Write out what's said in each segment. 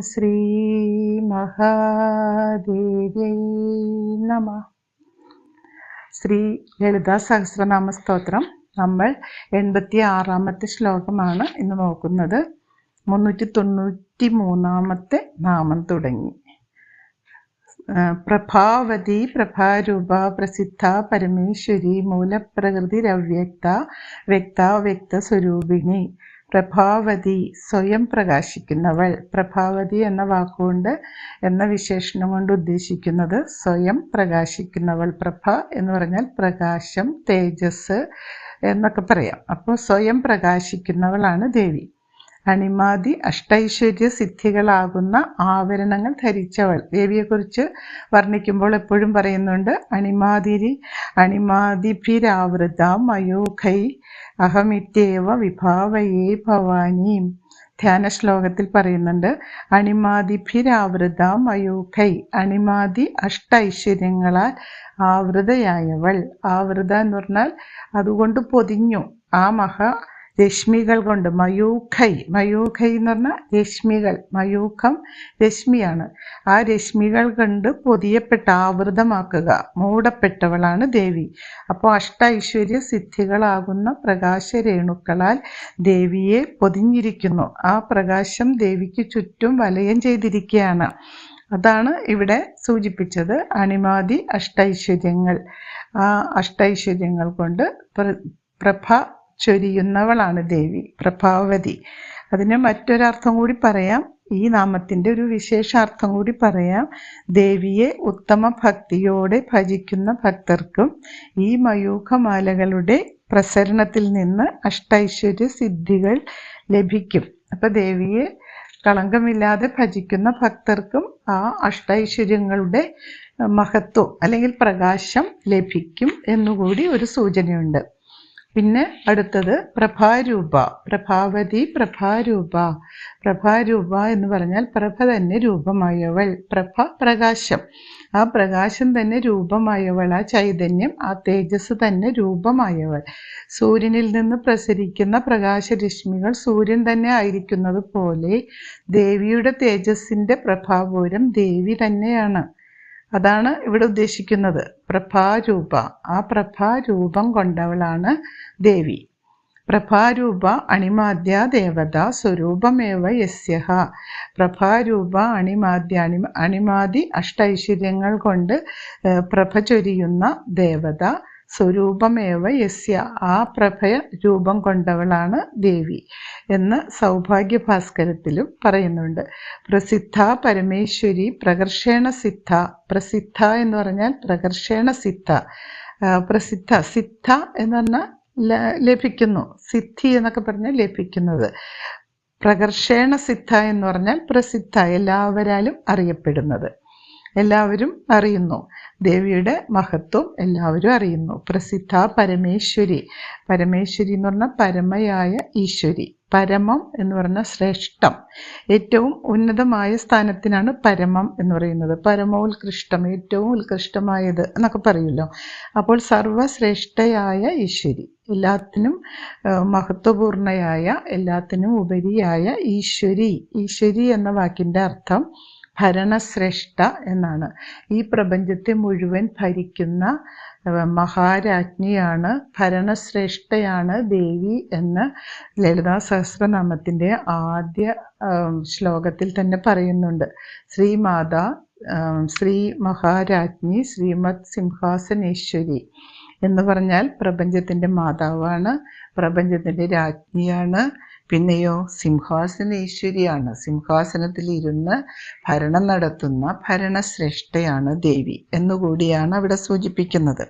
ശ്രീ മഹാദേവ്യൈ നമഃ. ശ്രീ ലളിതാ സഹസ്രനാമ സ്തോത്രം നമ്മൾ 86-ാമത്തെ ശ്ലോകമാണ് ഇന്ന് നോക്കുന്നത്. 393-ാമത്തെ നാമം തുടങ്ങി. പ്രഭാവതി പ്രഭാരൂപ പ്രസിദ്ധ പരമേശ്വരി മൂലപ്രകൃതിരവ്യക്ത വ്യക്ത വ്യക്തസ്വരൂപിണി. പ്രഭാവതി സ്വയം പ്രകാശിക്കുന്നവൾ. പ്രഭാവതി എന്ന വാക്കുകൊണ്ട് എന്ന വിശേഷണം കൊണ്ട് ഉദ്ദേശിക്കുന്നത് സ്വയം പ്രകാശിക്കുന്നവൾ. പ്രഭ എന്ന് പറഞ്ഞാൽ പ്രകാശം, തേജസ് എന്നൊക്കെ പറയാം. അപ്പോൾ സ്വയം പ്രകാശിക്കുന്നവളാണ് ദേവി. അണിമാതി അഷ്ടൈശ്വര്യ സിദ്ധികളാകുന്ന ആവരണങ്ങൾ ധരിച്ചവൾ. ദേവിയെക്കുറിച്ച് വർണ്ണിക്കുമ്പോൾ എപ്പോഴും പറയുന്നുണ്ട് അണിമാതിഭിരാവൃത മയൂഖൈ അഹമിത്യേവ വിഭാവയേ ഭവാനി. ധ്യാന ശ്ലോകത്തിൽ പറയുന്നുണ്ട് അണിമാതിഭിരാവൃത മയൂഖൈ. അണിമാതി അഷ്ടൈശ്വര്യങ്ങളാൽ ആവൃതയായവൾ. ആവൃത എന്ന് പറഞ്ഞാൽ അതുകൊണ്ട് പൊതിഞ്ഞു. ആ രശ്മികൾ കൊണ്ട്. മയൂഖൈ എന്ന് പറഞ്ഞാൽ രശ്മികൾ. മയൂഖം രശ്മിയാണ്. ആ രശ്മികൾ കൊണ്ട് പൊതിയപ്പെട്ട, ആവൃതമാക്കുക, മൂടപ്പെട്ടവളാണ് ദേവി. അപ്പോൾ അഷ്ടൈശ്വര്യ സിദ്ധികളാകുന്ന പ്രകാശരേണുക്കളാൽ ദേവിയെ പൊതിഞ്ഞിരിക്കുന്നു. ആ പ്രകാശം ദേവിക്ക് ചുറ്റും വലയം ചെയ്തിരിക്കുകയാണ്. അതാണ് ഇവിടെ സൂചിപ്പിച്ചത്. അണിമാതി അഷ്ടൈശ്വര്യങ്ങൾ. ആ അഷ്ടൈശ്വര്യങ്ങൾ കൊണ്ട് പ്രഭ ചൊരിയുന്നവളാണ് ദേവി, പ്രഭാവതി. അതിന് മറ്റൊരർത്ഥം കൂടി പറയാം. ഈ നാമത്തിൻ്റെ ഒരു വിശേഷാർത്ഥം കൂടി പറയാം. ദേവിയെ ഉത്തമ ഭക്തിയോടെ ഭജിക്കുന്ന ഭക്തർക്കും ഈ മയൂഖമാലകളുടെ പ്രസരണത്തിൽ നിന്ന് അഷ്ടൈശ്വര്യ സിദ്ധികൾ ലഭിക്കും. അപ്പം ദേവിയെ കളങ്കമില്ലാതെ ഭജിക്കുന്ന ഭക്തർക്കും ആ അഷ്ടൈശ്വര്യങ്ങളുടെ മഹത്വം അല്ലെങ്കിൽ പ്രകാശം ലഭിക്കും എന്നുകൂടി ഒരു സൂചനയുണ്ട്. പിന്നെ അടുത്തത് പ്രഭാരൂപ. പ്രഭാവതി പ്രഭാരൂപ. പ്രഭാരൂപ എന്ന് പറഞ്ഞാൽ പ്രഭ തന്നെ രൂപമായവൾ. പ്രഭ പ്രകാശം. ആ പ്രകാശം തന്നെ രൂപമായവൾ. ആ ചൈതന്യം, ആ തേജസ് തന്നെ രൂപമായവൾ. സൂര്യനിൽ നിന്ന് പ്രസരിക്കുന്ന പ്രകാശരശ്മികൾ സൂര്യൻ തന്നെ ആയിരിക്കുന്നത് പോലെ ദേവിയുടെ തേജസ്സിൻ്റെ പ്രഭാപൂരം ദേവി തന്നെയാണ്. അതാണ് ഇവിടെ ഉദ്ദേശിക്കുന്നത്. പ്രഭാരൂപ. ആ പ്രഭാരൂപം കൊണ്ടവളാണ് ദേവി. പ്രഭാരൂപ അണിമാദ്യ ദേവത സ്വരൂപമേവ യസ്യഃ. പ്രഭാരൂപ അണിമാതി അഷ്ടൈശ്വര്യങ്ങൾ കൊണ്ട് പ്രഭ ചൊരിയുന്ന ദേവത സ്വരൂപമേവ യസ്യ. ആ പ്രഭ രൂപം കൊണ്ടവളാണ് ദേവി എന്ന് സൗഭാഗ്യഭാസ്കരത്തിലും പറയുന്നുണ്ട്. പ്രസിദ്ധ പരമേശ്വരി പ്രകർഷേണ സിദ്ധ. പ്രസിദ്ധ എന്ന് പറഞ്ഞാൽ പ്രകർഷേണ സിദ്ധ. പ്രസിദ്ധ, സിദ്ധ എന്ന് പറഞ്ഞാൽ ലഭിക്കുന്നു. സിദ്ധി എന്നൊക്കെ പറഞ്ഞാൽ ലഭിക്കുന്നത്. പ്രകർഷേണ സിദ്ധ എന്ന് പറഞ്ഞാൽ പ്രസിദ്ധ, എല്ലാവരാലും അറിയപ്പെടുന്നത്. എല്ലാവരും അറിയുന്നു. ദേവിയുടെ മഹത്വം എല്ലാവരും അറിയുന്നു. പ്രസിദ്ധ പരമേശ്വരി. പരമേശ്വരി എന്ന് പറഞ്ഞാൽ പരമയായ ഈശ്വരി. പരമം എന്ന് പറഞ്ഞാൽ ശ്രേഷ്ഠം. ഏറ്റവും ഉന്നതമായ സ്ഥാനത്തിനാണ് പരമം എന്ന് പറയുന്നത്. പരമോത്കൃഷ്ടം, ഏറ്റവും ഉത്കൃഷ്ടമായത് എന്നൊക്കെ പറയുമല്ലോ. അപ്പോൾ സർവശ്രേഷ്ഠയായ ഈശ്വരി, എല്ലാത്തിനും മഹത്വപൂർണയായ, എല്ലാത്തിനും ഉപരിയായ ഈശ്വരി. ഈശ്വരി എന്ന വാക്കിൻ്റെ അർത്ഥം ഭരണശ്രേഷ്ഠ എന്നാണ്. ഈ പ്രപഞ്ചത്തെ മുഴുവൻ ഭരിക്കുന്ന മഹാരാജ്ഞിയാണ്, ഭരണശ്രേഷ്ഠയാണ് ദേവി എന്ന് ലളിതാ സഹസ്രനാമത്തിൻ്റെ ആദ്യ ശ്ലോകത്തിൽ തന്നെ പറയുന്നുണ്ട്. ശ്രീമാതാ, ശ്രീ മഹാരാജ്ഞി, ശ്രീമത് സിംഹാസനേശ്വരി എന്ന് പറഞ്ഞാൽ പ്രപഞ്ചത്തിൻ്റെ മാതാവാണ്, പ്രപഞ്ചത്തിൻ്റെ രാജ്ഞിയാണ്. പിന്നെയോ സിംഹാസനേശ്വരിയാണ്. സിംഹാസനത്തിൽ ഇരുന്ന് ഭരണം നടത്തുന്ന ഭരണശ്രേഷ്ഠയാണ് ദേവി എന്നുകൂടിയാണ് അവിടെ സൂചിപ്പിക്കുന്നത്.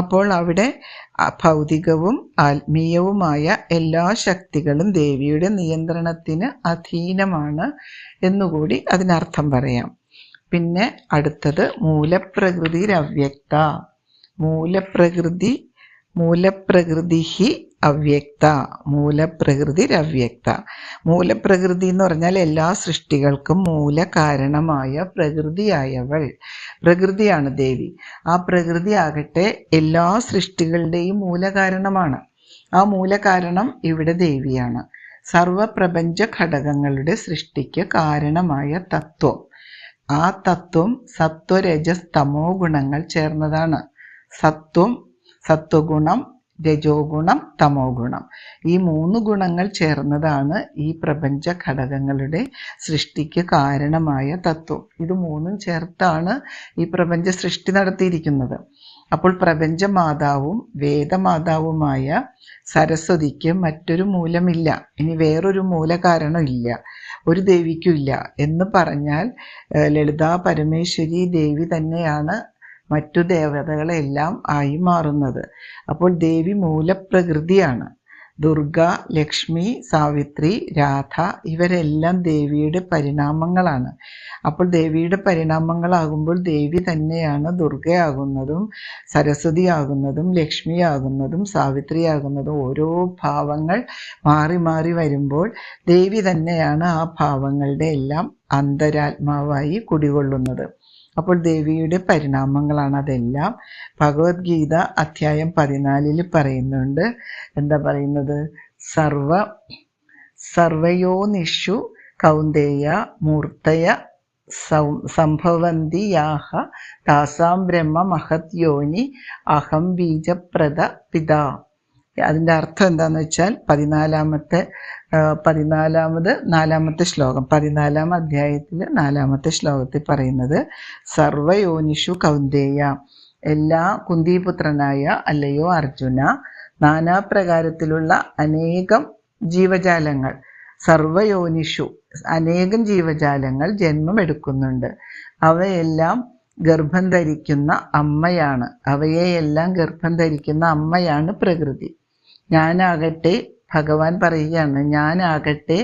അപ്പോൾ അവിടെ ഭൗതികവും ആത്മീയവുമായ എല്ലാ ശക്തികളും ദേവിയുടെ നിയന്ത്രണത്തിന് അധീനമാണ് എന്നുകൂടി അതിനർത്ഥം പറയാം. പിന്നെ അടുത്തത് മൂലപ്രകൃതിരവ്യക്ത. മൂലപ്രകൃതി അവ്യക്ത. മൂലപ്രകൃതിരവ്യക്ത. മൂലപ്രകൃതി എന്ന് പറഞ്ഞാൽ എല്ലാ സൃഷ്ടികൾക്കും മൂല കാരണമായ പ്രകൃതിയായവൾ. പ്രകൃതിയാണ് ദേവി. ആ പ്രകൃതി ആകട്ടെ എല്ലാ സൃഷ്ടികളുടെയും മൂലകാരണമാണ്. ആ മൂലകാരണം ഇവിടെ ദേവിയാണ്. സർവപ്രപഞ്ച ഘടകങ്ങളുടെ സൃഷ്ടിക്ക് കാരണമായ തത്വം. ആ തത്വം സത്വരജസ് തമോ ഗുണങ്ങൾ ചേർന്നതാണ്. സത്വഗുണം, രജോ ഗുണം, തമോ ഗുണം. ഈ 3 ഗുണങ്ങൾ ചേർന്നതാണ് ഈ പ്രപഞ്ച ഘടകങ്ങളുടെ സൃഷ്ടിക്ക് കാരണമായ തത്വം. ഇത് 3ഉം ചേർത്താണ് ഈ പ്രപഞ്ച സൃഷ്ടി നടത്തിയിരിക്കുന്നത്. അപ്പോൾ പ്രപഞ്ച മാതാവും വേദമാതാവുമായ സരസ്വതിക്ക് മറ്റൊരു മൂലമില്ല, ഇനി വേറൊരു മൂലകാരണം ഇല്ല, ഒരു ദേവിക്കും ഇല്ല എന്ന് പറഞ്ഞാൽ ലളിതാ പരമേശ്വരി ദേവി തന്നെയാണ് മറ്റു ദേവതകളെല്ലാം ആയി മാറുന്നത്. അപ്പോൾ ദേവി മൂലപ്രകൃതിയാണ്. ദുർഗ, ലക്ഷ്മി, സാവിത്രി, രാധ ഇവരെല്ലാം ദേവിയുടെ പരിണാമങ്ങളാണ്. അപ്പോൾ ദേവിയുടെ പരിണാമങ്ങളാകുമ്പോൾ ദേവി തന്നെയാണ് ദുർഗയാകുന്നതും സരസ്വതിയാകുന്നതും ലക്ഷ്മിയാകുന്നതും സാവിത്രിയാകുന്നതും. ഓരോ ഭാവങ്ങൾ മാറി മാറി വരുമ്പോൾ ദേവി തന്നെയാണ് ആ ഭാവങ്ങളുടെ എല്ലാം അന്തരാത്മാവായി കുടികൊള്ളുന്നത്. അപ്പോൾ ദേവിയുടെ പരിണാമങ്ങളാണ് അതെല്ലാം. ഭഗവത്ഗീത അധ്യായം 14 പറയുന്നുണ്ട്. എന്താ പറയുന്നത്? സർവയോനിഷു കൗന്ദേയ മൂർത്തയ സംഭവന്തി യാഹ താസാം ബ്രഹ്മ മഹത് യോനി അഹം ബീജപ്രദ പിതാ. അതിൻ്റെ അർത്ഥം എന്താണെന്ന് വെച്ചാൽ 4ാമത്തെ ശ്ലോകം 14ാം അധ്യായത്തിൽ 4ാമത്തെ ശ്ലോകത്തിൽ പറയുന്നത്, സർവയോനിഷു കൗന്ദേയ, എല്ലാ കുന്തിപുത്രനായ അല്ലയോ അർജുന, നാനാപ്രകാരത്തിലുള്ള അനേകം ജീവജാലങ്ങൾ, സർവയോനിഷു അനേകം ജീവജാലങ്ങൾ ജന്മമെടുക്കുന്നുണ്ട്. അവയെല്ലാം ഗർഭം ധരിക്കുന്ന അമ്മയാണ്. അവയെല്ലാം ഗർഭം ധരിക്കുന്ന അമ്മയാണ് പ്രകൃതി. ഞാനാകട്ടെ, ഭഗവാൻ പറയുകയാണ്, ഞാനാകട്ടെ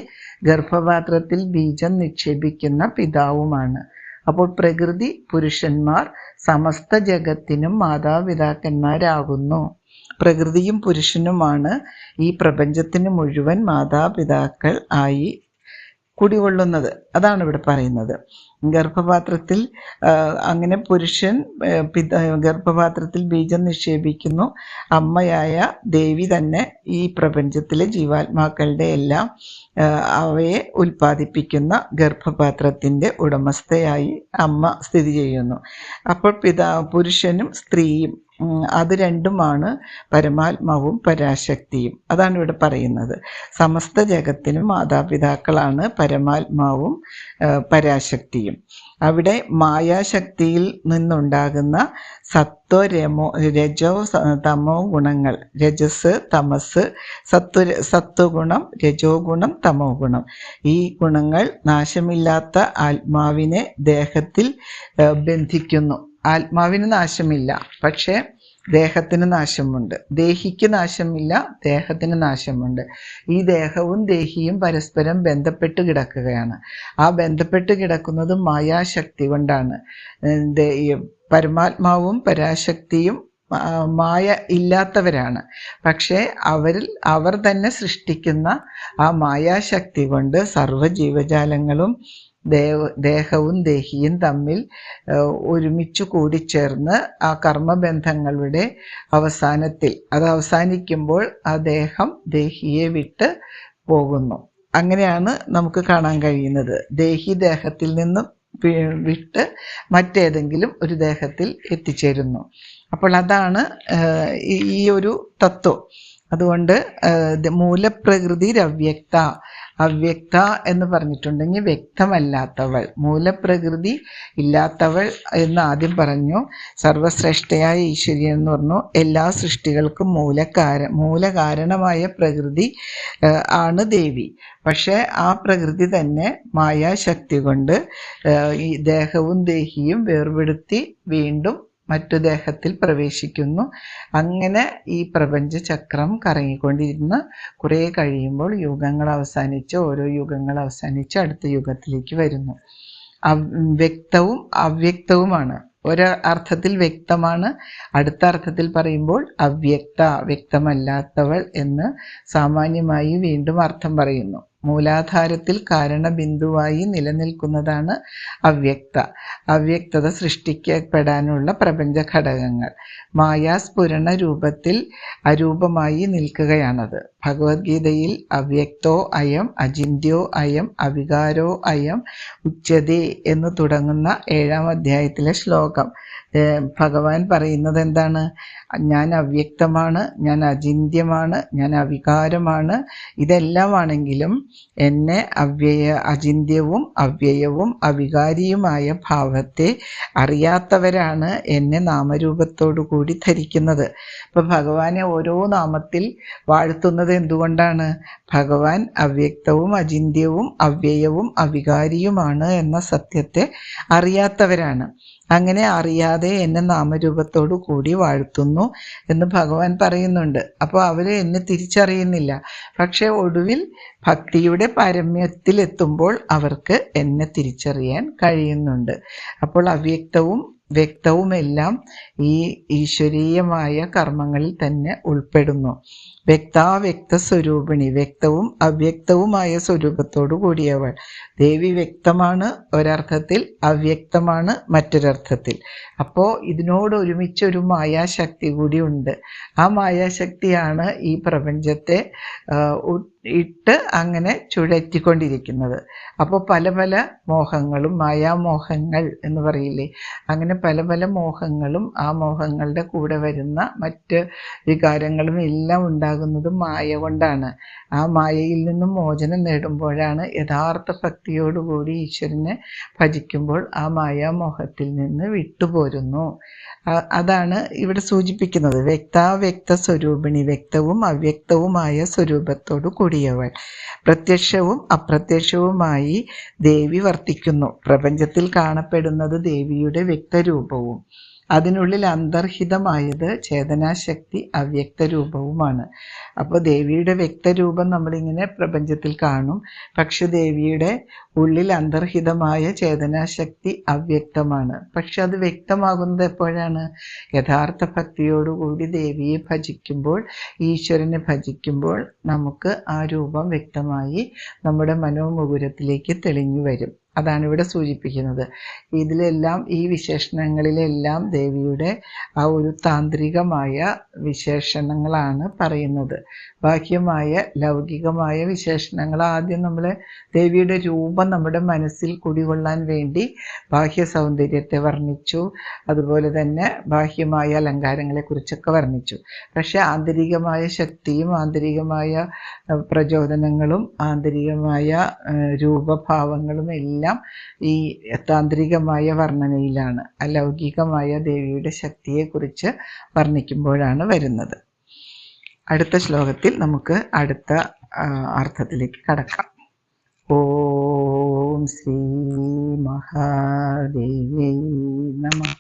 ഗർഭപാത്രത്തിൽ ബീജം നിക്ഷേപിക്കുന്ന പിതാവുമാണ്. അപ്പോൾ പ്രകൃതി പുരുഷന്മാർ സമസ്ത ജഗത്തിനും മാതാപിതാക്കന്മാരാകുന്നു. പ്രകൃതിയും പുരുഷനുമാണ് ഈ പ്രപഞ്ചത്തിന് മുഴുവൻ മാതാപിതാക്കൾ ആയി കുടികൊള്ളുന്നത്. അതാണ് ഇവിടെ പറയുന്നത്. ഗർഭപാത്രത്തിൽ അങ്ങനെ പുരുഷൻ ഗർഭപാത്രത്തിൽ ബീജം നിക്ഷേപിക്കുന്നു. അമ്മയായ ദേവി തന്നെ ഈ പ്രപഞ്ചത്തിലെ ജീവാത്മാക്കളുടെ എല്ലാം അവയെ ഉൽപ്പാദിപ്പിക്കുന്ന ഗർഭപാത്രത്തിൻ്റെ ഉടമസ്ഥയായി അമ്മ സ്ഥിതി ചെയ്യുന്നു. അപ്പോൾ പുരുഷനും സ്ത്രീയും അത് രണ്ടുമാണ് പരമാത്മാവും പരാശക്തിയും. അതാണ് ഇവിടെ പറയുന്നത്. സമസ്ത ജഗത്തിനും മാതാപിതാക്കളാണ് പരമാത്മാവും പരാശക്തിയും. അവിടെ മായാശക്തിയിൽ നിന്നുണ്ടാകുന്ന രജോ തമോ ഗുണങ്ങൾ, രജസ്, തമസ്, സത്വഗുണം, രജോ ഗുണം, തമോ ഗുണം, ഈ ഗുണങ്ങൾ നാശമില്ലാത്ത ആത്മാവിനെ ദേഹത്തിൽ ബന്ധിക്കുന്നു. ആത്മാവിന് നാശമില്ല, പക്ഷേ ദേഹത്തിന് നാശമുണ്ട്. ദേഹിക്ക് നാശമില്ല, ദേഹത്തിന് നാശമുണ്ട്. ഈ ദേഹവും ദേഹിയും പരസ്പരം ബന്ധപ്പെട്ട് കിടക്കുകയാണ്. ആ ബന്ധപ്പെട്ട് കിടക്കുന്നത് മായാശക്തി കൊണ്ടാണ്. പരമാത്മാവും പരാശക്തിയും മായ ഇല്ലാത്തവരാണ്. പക്ഷേ അവർ തന്നെ സൃഷ്ടിക്കുന്ന ആ മായാശക്തി കൊണ്ട് സർവ്വജീവജാലങ്ങളും ദേഹവും ദേഹിയും തമ്മിൽ ഒരുമിച്ച് കൂടിച്ചേർന്ന് ആ കർമ്മബന്ധങ്ങളുടെ അത് അവസാനിക്കുമ്പോൾ ആ ദേഹം ദേഹിയെ വിട്ട് പോകുന്നു. അങ്ങനെയാണ് നമുക്ക് കാണാൻ കഴിയുന്നത്. ദേഹി ദേഹത്തിൽ നിന്നും വിട്ട് മറ്റേതെങ്കിലും ഒരു ദേഹത്തിൽ എത്തിച്ചേരുന്നു. അപ്പോൾ അതാണ് ഈ ഒരു തത്വം. അതുകൊണ്ട് മൂലപ്രകൃതി അവ്യക്ത എന്ന് പറഞ്ഞിട്ടുണ്ടെങ്കിൽ വ്യക്തമല്ലാത്തവൾ, മൂലപ്രകൃതി ഇല്ലാത്തവൾ എന്ന് ആദ്യം പറഞ്ഞു. സർവശ്രേഷ്ഠയായ ഈശ്വരി എന്ന് പറഞ്ഞു. എല്ലാ സൃഷ്ടികൾക്കും മൂലകാരണമായ പ്രകൃതി ആണ് ദേവി. പക്ഷെ ആ പ്രകൃതി തന്നെ മായാശക്തി കൊണ്ട് ഈ ദേഹവും ദേഹിയും വേർപെടുത്തി വീണ്ടും മറ്റു ദേഹത്തിൽ പ്രവേശിക്കുന്നു. അങ്ങനെ ഈ പ്രപഞ്ച ചക്രം കറങ്ങിക്കൊണ്ടിരുന്ന് കുറേ കഴിയുമ്പോൾ ഓരോ യുഗങ്ങൾ അവസാനിച്ച് അടുത്ത യുഗത്തിലേക്ക് വരുന്നു. വ്യക്തവും അവ്യക്തവുമാണ്. ഒരർത്ഥത്തിൽ വ്യക്തമാണ്, അടുത്ത അർത്ഥത്തിൽ പറയുമ്പോൾ വ്യക്തമല്ലാത്തവൾ എന്ന് സാമാന്യമായി വീണ്ടും അർത്ഥം പറയുന്നു. മൂലാധാരത്തിൽ കാരണബിന്ദുവായി നിലനിൽക്കുന്നതാണ് അവ്യക്തത സൃഷ്ടിക്കപ്പെടാനുള്ള പ്രപഞ്ച ഘടകങ്ങൾ. മായാസ്ഫുരണ രൂപത്തിൽ അരൂപമായി നിൽക്കുകയാണത്. ഭഗവത്ഗീതയിൽ അവ്യക്തോ അയം അചിന്യോ അയം അവികാരോ അയം ഉച്യതേ എന്ന് തുടങ്ങുന്ന 7-ാം അധ്യായത്തിലെ ശ്ലോകം. ഭഗവാൻ പറയുന്നത് എന്താണ്? ഞാൻ അവ്യക്തമാണ്, ഞാൻ അചിന്യമാണ്, ഞാൻ അവികാരമാണ്. ഇതെല്ലാമാണെങ്കിലും എന്നെ അചിന്യവും അവ്യയവും അവികാരിയുമായ ഭാവത്തെ അറിയാത്തവരാണ് എന്നെ നാമരൂപത്തോടു കൂടി ധരിക്കുന്നത്. അപ്പൊ ഭഗവാനെ ഓരോ നാമത്തിൽ വാഴ്ത്തുന്നത് എന്തുകൊണ്ടാണ്? ഭഗവാൻ അവ്യക്തവും അചിന്യവും അവ്യയവും അവികാരിയുമാണ് എന്ന സത്യത്തെ അറിയാത്തവരാണ്. അങ്ങനെ അറിയാതെ എന്നെ നാമരൂപത്തോടു കൂടി വാഴ്ത്തുന്നു എന്ന് ഭഗവാൻ പറയുന്നുണ്ട്. അപ്പോൾ അവര് എന്നെ തിരിച്ചറിയുന്നില്ല. പക്ഷെ ഒടുവിൽ ഭക്തിയുടെ പാരമ്യത്തിലെത്തുമ്പോൾ അവർക്ക് എന്നെ തിരിച്ചറിയാൻ കഴിയുന്നുണ്ട്. അപ്പോൾ അവ്യക്തവും വ്യക്തവുമെല്ലാം ഈ ഈശ്വരീയമായ കർമ്മങ്ങളിൽ തന്നെ ഉൾപ്പെടുന്നു. വ്യക്താവ്യക്ത സ്വരൂപിണി, വ്യക്തവും അവ്യക്തവുമായ സ്വരൂപത്തോടു കൂടിയവൾ. ദേവി വ്യക്തമാണ് ഒരർത്ഥത്തിൽ, അവ്യക്തമാണ് മറ്റൊരർത്ഥത്തിൽ. അപ്പോൾ ഇതിനോട് ഒരുമിച്ചൊരു മായാശക്തി കൂടി ഉണ്ട്. ആ മായാശക്തിയാണ് ഈ പ്രപഞ്ചത്തെ ഇട്ട് അങ്ങനെ ചുഴറ്റിക്കൊണ്ടിരിക്കുന്നത്. അപ്പോൾ പല പല മോഹങ്ങളും, മായാമോഹങ്ങൾ എന്ന് പറയില്ലേ, അങ്ങനെ പല പല മോഹങ്ങളും ആ മോഹങ്ങളുടെ കൂടെ വരുന്ന മറ്റ് വികാരങ്ങളും എല്ലാം ഉണ്ടാകുന്നത് മായ കൊണ്ടാണ്. ആ മായയിൽ നിന്നും മോചനം നേടുമ്പോഴാണ് യഥാർത്ഥ ഭക്തിയോടുകൂടി ഈശ്വരനെ ഭജിക്കുമ്പോൾ ആ മായാമോഹത്തിൽ നിന്ന് വിട്ടുപോരുന്നു. അതാണ് ഇവിടെ സൂചിപ്പിക്കുന്നത്. വ്യക്താവ്യക്ത സ്വരൂപിണി, വ്യക്തവും അവ്യക്തവുമായ സ്വരൂപത്തോടു കൂടിയവൾ. പ്രത്യക്ഷവും അപ്രത്യക്ഷവുമായി ദേവി വർത്തിക്കുന്നു. പ്രപഞ്ചത്തിൽ കാണപ്പെടുന്നത് ദേവിയുടെ വ്യക്തരൂപവും അതിനുള്ളിൽ അന്തർഹിതമായത് ചേതനാശക്തി അവ്യക്ത രൂപവുമാണ്. അപ്പോൾ ദേവിയുടെ വ്യക്തരൂപം നമ്മളിങ്ങനെ പ്രപഞ്ചത്തിൽ കാണും. പക്ഷെ ദേവിയുടെ ഉള്ളിൽ അന്തർഹിതമായ ചേതനാശക്തി അവ്യക്തമാണ്. പക്ഷെ അത് വ്യക്തമാകുന്നത് എപ്പോഴാണ്? യഥാർത്ഥ ഭക്തിയോടുകൂടി ദേവിയെ ഭജിക്കുമ്പോൾ, ഈശ്വരനെ ഭജിക്കുമ്പോൾ നമുക്ക് ആ രൂപം വ്യക്തമായി നമ്മുടെ മനോമുകുരത്തിലേക്ക് തെളിഞ്ഞു വരും. അതാണ് ഇവിടെ സൂചിപ്പിക്കുന്നത്. ഇതിലെല്ലാം, ഈ വിശേഷണങ്ങളിലെല്ലാം ദേവിയുടെ ആ ഒരു താന്ത്രികമായ വിശേഷണങ്ങളാണ് പറയുന്നത്. ബാഹ്യമായ ലൗകികമായ വിശേഷണങ്ങൾ ആദ്യം നമ്മൾ ദേവിയുടെ രൂപം നമ്മുടെ മനസ്സിൽ കുടികൊള്ളാൻ വേണ്ടി ബാഹ്യ സൗന്ദര്യത്തെ വർണ്ണിച്ചു, അതുപോലെ തന്നെ ബാഹ്യമായ അലങ്കാരങ്ങളെക്കുറിച്ചൊക്കെ വർണ്ണിച്ചു. പക്ഷെ ആന്തരികമായ ശക്തിയും ആന്തരികമായ പ്രചോദനങ്ങളും ആന്തരികമായ രൂപഭാവങ്ങളും എല്ലാം ഈ താന്ത്രികമായ വർണ്ണനയിലാണ്, അലൗകികമായ ദേവിയുടെ ശക്തിയെക്കുറിച്ച് വർണ്ണിക്കുമ്പോഴാണ് വരുന്നത്. അടുത്ത ശ്ലോകത്തിൽ നമുക്ക് അടുത്ത അർത്ഥത്തിലേക്ക് കടക്കാം. ഓം ശ്രീ മഹാദേവി നമഃ.